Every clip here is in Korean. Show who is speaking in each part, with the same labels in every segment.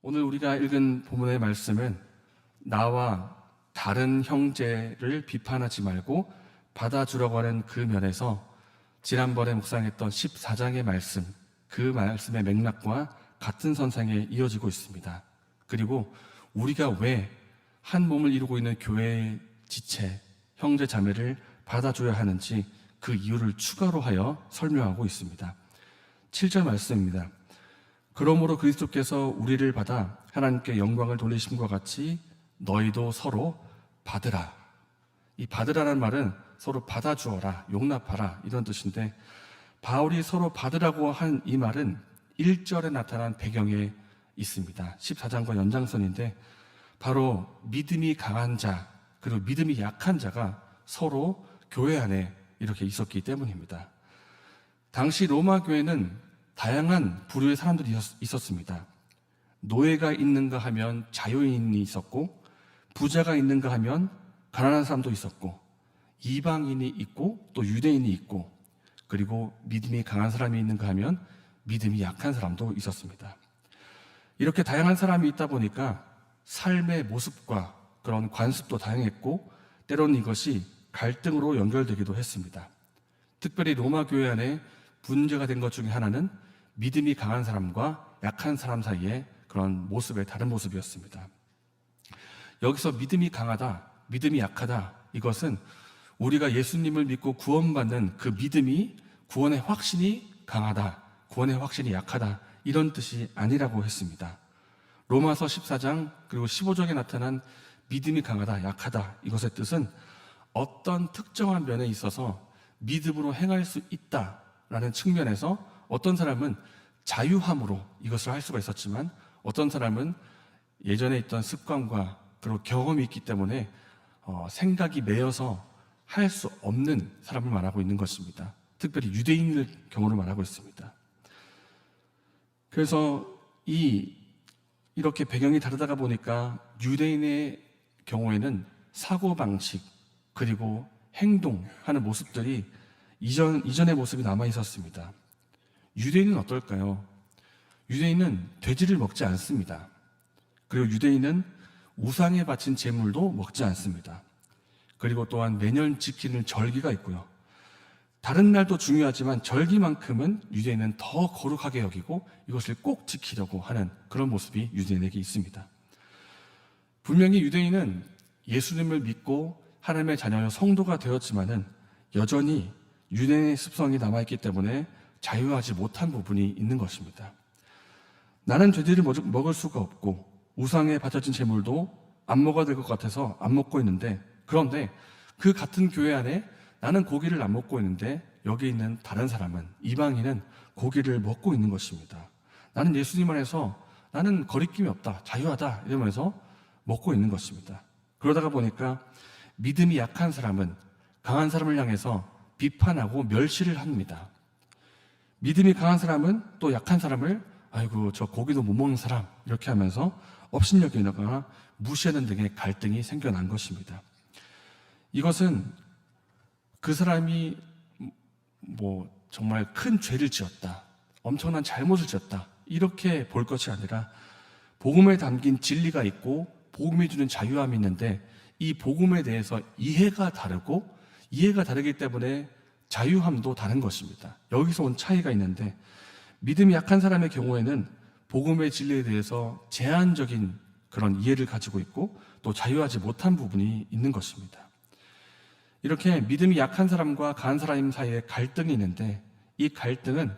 Speaker 1: 오늘 우리가 읽은 본문의 말씀은 나와 다른 형제를 비판하지 말고 받아주라고 하는 그 면에서 지난번에 묵상했던 14장의 말씀, 그 말씀의 맥락과 같은 선상에 이어지고 있습니다. 그리고 우리가 왜 한 몸을 이루고 있는 교회의 지체, 형제 자매를 받아줘야 하는지 그 이유를 추가로 하여 설명하고 있습니다. 7절 말씀입니다. 그러므로 그리스도께서 우리를 받아 하나님께 영광을 돌리심과 같이 너희도 서로 받으라. 이 받으라는 말은 서로 받아주어라, 용납하라 이런 뜻인데, 바울이 서로 받으라고 한 이 말은 1절에 나타난 배경에 있습니다. 14장과 연장선인데, 바로 믿음이 강한 자 그리고 믿음이 약한 자가 서로 교회 안에 이렇게 있었기 때문입니다. 당시 로마 교회는 다양한 부류의 사람들이 있었습니다. 노예가 있는가 하면 자유인이 있었고, 부자가 있는가 하면 가난한 사람도 있었고, 이방인이 있고 또 유대인이 있고, 그리고 믿음이 강한 사람이 있는가 하면 믿음이 약한 사람도 있었습니다. 이렇게 다양한 사람이 있다 보니까 삶의 모습과 그런 관습도 다양했고, 때로는 이것이 갈등으로 연결되기도 했습니다. 특별히 로마 교회 안에 문제가 된 것 중에 하나는 믿음이 강한 사람과 약한 사람 사이의 그런 모습의 다른 모습이었습니다. 여기서 믿음이 강하다, 믿음이 약하다, 이것은 우리가 예수님을 믿고 구원받는 그 믿음이, 구원의 확신이 강하다, 구원의 확신이 약하다, 이런 뜻이 아니라고 했습니다. 로마서 14장 그리고 15장에 나타난 믿음이 강하다, 약하다, 이것의 뜻은 어떤 특정한 면에 있어서 믿음으로 행할 수 있다라는 측면에서 어떤 사람은 자유함으로 이것을 할 수가 있었지만, 어떤 사람은 예전에 있던 습관과 그리고 경험이 있기 때문에 생각이 매여서 할 수 없는 사람을 말하고 있는 것입니다. 특별히 유대인을 경우로 말하고 있습니다. 그래서 이렇게 배경이 다르다가 보니까 유대인의 경우에는 사고방식 그리고 행동하는 모습들이 이전의 모습이 남아 있었습니다. 유대인은 어떨까요? 유대인은 돼지를 먹지 않습니다. 그리고 유대인은 우상에 바친 제물도 먹지 않습니다. 그리고 또한 매년 지키는 절기가 있고요. 다른 날도 중요하지만 절기만큼은 유대인은 더 거룩하게 여기고 이것을 꼭 지키려고 하는 그런 모습이 유대인에게 있습니다. 분명히 유대인은 예수님을 믿고 하나님의 자녀여 성도가 되었지만은 여전히 유대인의 습성이 남아있기 때문에 자유하지 못한 부분이 있는 것입니다. 나는 돼지를 먹을 수가 없고 우상에 바쳐진 제물도 안 먹어야 될 것 같아서 안 먹고 있는데, 그런데 그 같은 교회 안에 나는 고기를 안 먹고 있는데 여기 있는 다른 사람은, 이방인은 고기를 먹고 있는 것입니다. 나는 예수님 안에서 나는 거리낌이 없다, 자유하다 이러면서 먹고 있는 것입니다. 그러다가 보니까 믿음이 약한 사람은 강한 사람을 향해서 비판하고 멸시를 합니다. 믿음이 강한 사람은 또 약한 사람을 아이고 저 고기도 못 먹는 사람 이렇게 하면서 업신여기거나 무시하는 등의 갈등이 생겨난 것입니다. 이것은 그 사람이 정말 큰 죄를 지었다, 엄청난 잘못을 지었다 이렇게 볼 것이 아니라, 복음에 담긴 진리가 있고 복음이 주는 자유함이 있는데 이 복음에 대해서 이해가 다르고, 이해가 다르기 때문에 자유함도 다른 것입니다. 여기서 온 차이가 있는데, 믿음이 약한 사람의 경우에는 복음의 진리에 대해서 제한적인 그런 이해를 가지고 있고 또 자유하지 못한 부분이 있는 것입니다. 이렇게 믿음이 약한 사람과 강한 사람 사이에 갈등이 있는데, 이 갈등은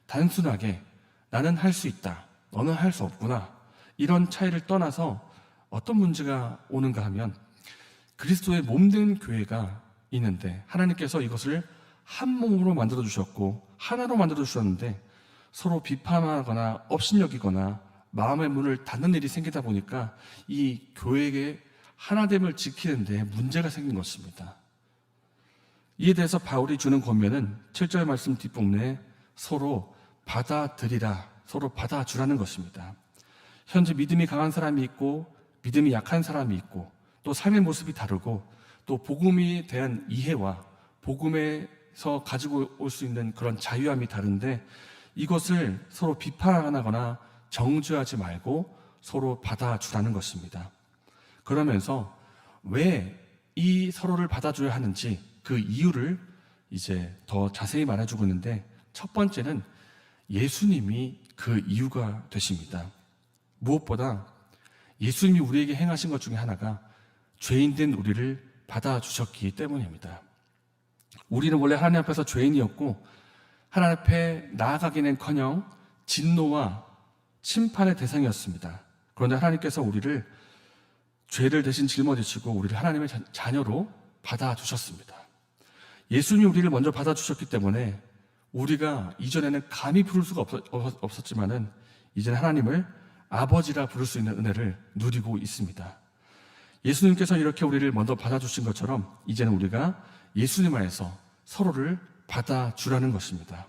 Speaker 1: 단순하게 나는 할 수 있다, 너는 할 수 없구나 이런 차이를 떠나서 어떤 문제가 오는가 하면, 그리스도의 몸된 교회가 있는데 하나님께서 이것을 한 몸으로 만들어 주셨고 하나로 만들어 주셨는데, 서로 비판하거나 업신여기거나 마음의 문을 닫는 일이 생기다 보니까 이 교회의 하나됨을 지키는 데 문제가 생긴 것입니다. 이에 대해서 바울이 주는 권면은 7절 말씀 뒷부분에 서로 받아들이라, 서로 받아주라는 것입니다. 현재 믿음이 강한 사람이 있고 믿음이 약한 사람이 있고, 또 삶의 모습이 다르고, 또 복음에 대한 이해와 복음에서 가지고 올 수 있는 그런 자유함이 다른데, 이것을 서로 비판하거나 정죄하지 말고 서로 받아주라는 것입니다. 그러면서 왜 이 서로를 받아줘야 하는지 그 이유를 이제 더 자세히 말해주고 있는데, 첫 번째는 예수님이 그 이유가 되십니다. 무엇보다 예수님이 우리에게 행하신 것 중에 하나가 죄인된 우리를 받아주셨기 때문입니다. 우리는 원래 하나님 앞에서 죄인이었고 하나님 앞에 나아가기는커녕 진노와 심판의 대상이었습니다. 그런데 하나님께서 우리를 죄를 대신 짊어지시고 우리를 하나님의 자녀로 받아주셨습니다. 예수님이 우리를 먼저 받아주셨기 때문에 우리가 이전에는 감히 부를 수가 없었지만은 이제는 하나님을 아버지라 부를 수 있는 은혜를 누리고 있습니다. 예수님께서 이렇게 우리를 먼저 받아주신 것처럼 이제는 우리가 예수님 안에서 서로를 받아주라는 것입니다.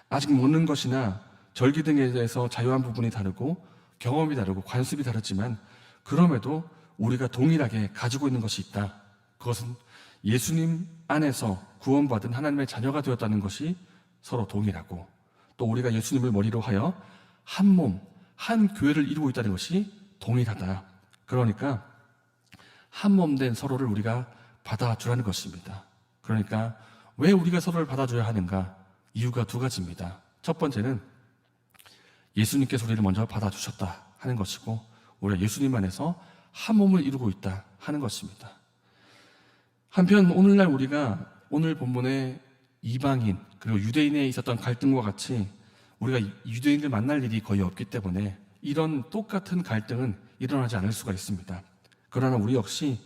Speaker 1: 아직 먹는 것이나 절기 등에 대해서 자유한 부분이 다르고 경험이 다르고 관습이 다르지만 그럼에도 우리가 동일하게 가지고 있는 것이 있다. 그것은 예수님 안에서 구원받은 하나님의 자녀가 되었다는 것이 서로 동일하고, 또 우리가 예수님을 머리로 하여 한 몸, 한 교회를 이루고 있다는 것이 동일하다. 그러니까 한 몸 된 서로를 우리가 받아주라는 것입니다. 그러니까 왜 우리가 서로를 받아줘야 하는가? 이유가 두 가지입니다. 첫 번째는 예수님께서 우리를 먼저 받아주셨다 하는 것이고, 우리가 예수님 안에서 한 몸을 이루고 있다 하는 것입니다. 한편 오늘날 우리가 오늘 본문의 이방인 그리고 유대인에 있었던 갈등과 같이 우리가 유대인들 만날 일이 거의 없기 때문에 이런 똑같은 갈등은 일어나지 않을 수가 있습니다. 그러나 우리 역시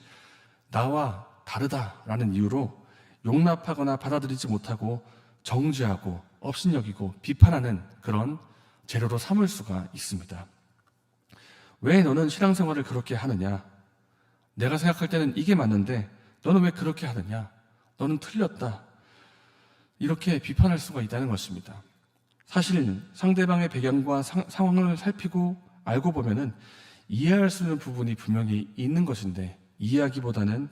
Speaker 1: 나와 다르다라는 이유로 용납하거나 받아들이지 못하고 정죄하고 업신여기고 비판하는 그런 재료로 삼을 수가 있습니다. 왜 너는 신앙생활을 그렇게 하느냐? 내가 생각할 때는 이게 맞는데 너는 왜 그렇게 하느냐? 너는 틀렸다. 이렇게 비판할 수가 있다는 것입니다. 사실 상대방의 배경과 상황을 살피고 알고 보면은 이해할 수 있는 부분이 분명히 있는 것인데, 이해하기보다는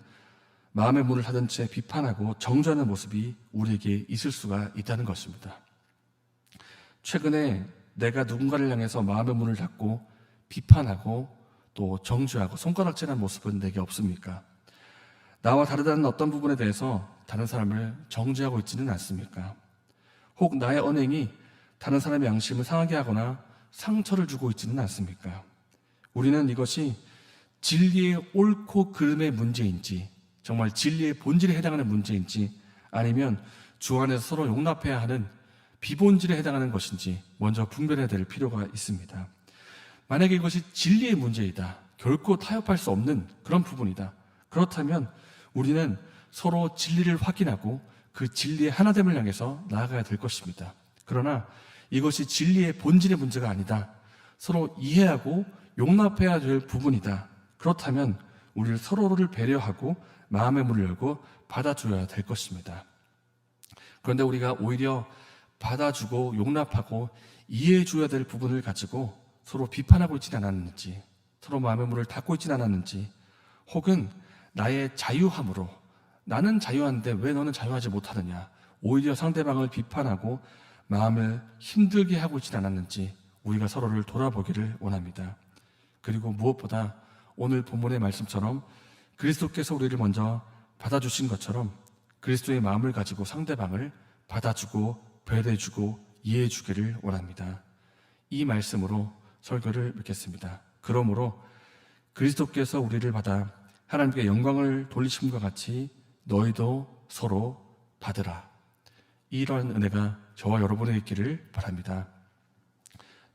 Speaker 1: 마음의 문을 닫은 채 비판하고 정죄하는 모습이 우리에게 있을 수가 있다는 것입니다. 최근에 내가 누군가를 향해서 마음의 문을 닫고 비판하고 또 정죄하고 손가락질하는 모습은 내게 없습니까? 나와 다르다는 어떤 부분에 대해서 다른 사람을 정죄하고 있지는 않습니까? 혹 나의 언행이 다른 사람의 양심을 상하게 하거나 상처를 주고 있지는 않습니까? 우리는 이것이 진리의 옳고 그름의 문제인지, 정말 진리의 본질에 해당하는 문제인지, 아니면 주 안에서 서로 용납해야 하는 비본질에 해당하는 것인지 먼저 분별해야 될 필요가 있습니다. 만약에 이것이 진리의 문제이다, 결코 타협할 수 없는 그런 부분이다, 그렇다면 우리는 서로 진리를 확인하고 그 진리의 하나됨을 향해서 나아가야 될 것입니다. 그러나 이것이 진리의 본질의 문제가 아니다, 서로 이해하고 용납해야 될 부분이다, 그렇다면 우리를 서로를 배려하고 마음의 문을 열고 받아줘야 될 것입니다. 그런데 우리가 오히려 받아주고 용납하고 이해해줘야 될 부분을 가지고 서로 비판하고 있지는 않았는지, 서로 마음의 문을 닫고 있지는 않았는지, 혹은 나의 자유함으로 나는 자유한데 왜 너는 자유하지 못하느냐, 오히려 상대방을 비판하고 마음을 힘들게 하고 있지는 않았는지 우리가 서로를 돌아보기를 원합니다. 그리고 무엇보다 오늘 본문의 말씀처럼 그리스도께서 우리를 먼저 받아주신 것처럼 그리스도의 마음을 가지고 상대방을 받아주고 배려해주고 이해해주기를 원합니다. 이 말씀으로 설교를 맺겠습니다. 그러므로 그리스도께서 우리를 받아 하나님께 영광을 돌리심과 같이 너희도 서로 받으라. 이러한 은혜가 저와 여러분에게 있기를 바랍니다.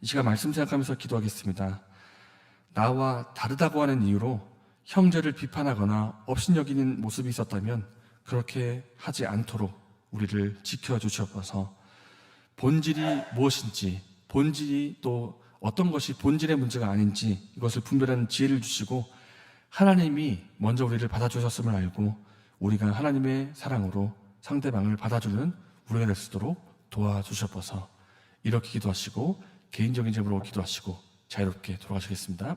Speaker 1: 이 시간 말씀 생각하면서 기도하겠습니다. 나와 다르다고 하는 이유로 형제를 비판하거나 업신여기는 모습이 있었다면 그렇게 하지 않도록 우리를 지켜주셔서 본질이 무엇인지, 본질이 또 어떤 것이 본질의 문제가 아닌지 이것을 분별하는 지혜를 주시고 하나님이 먼저 우리를 받아주셨음을 알고 우리가 하나님의 사랑으로 상대방을 받아주는 우리가 될 수 있도록 도와주셔서 이렇게 기도하시고 개인적인 제목으로 기도하시고 자유롭게 돌아가시겠습니다.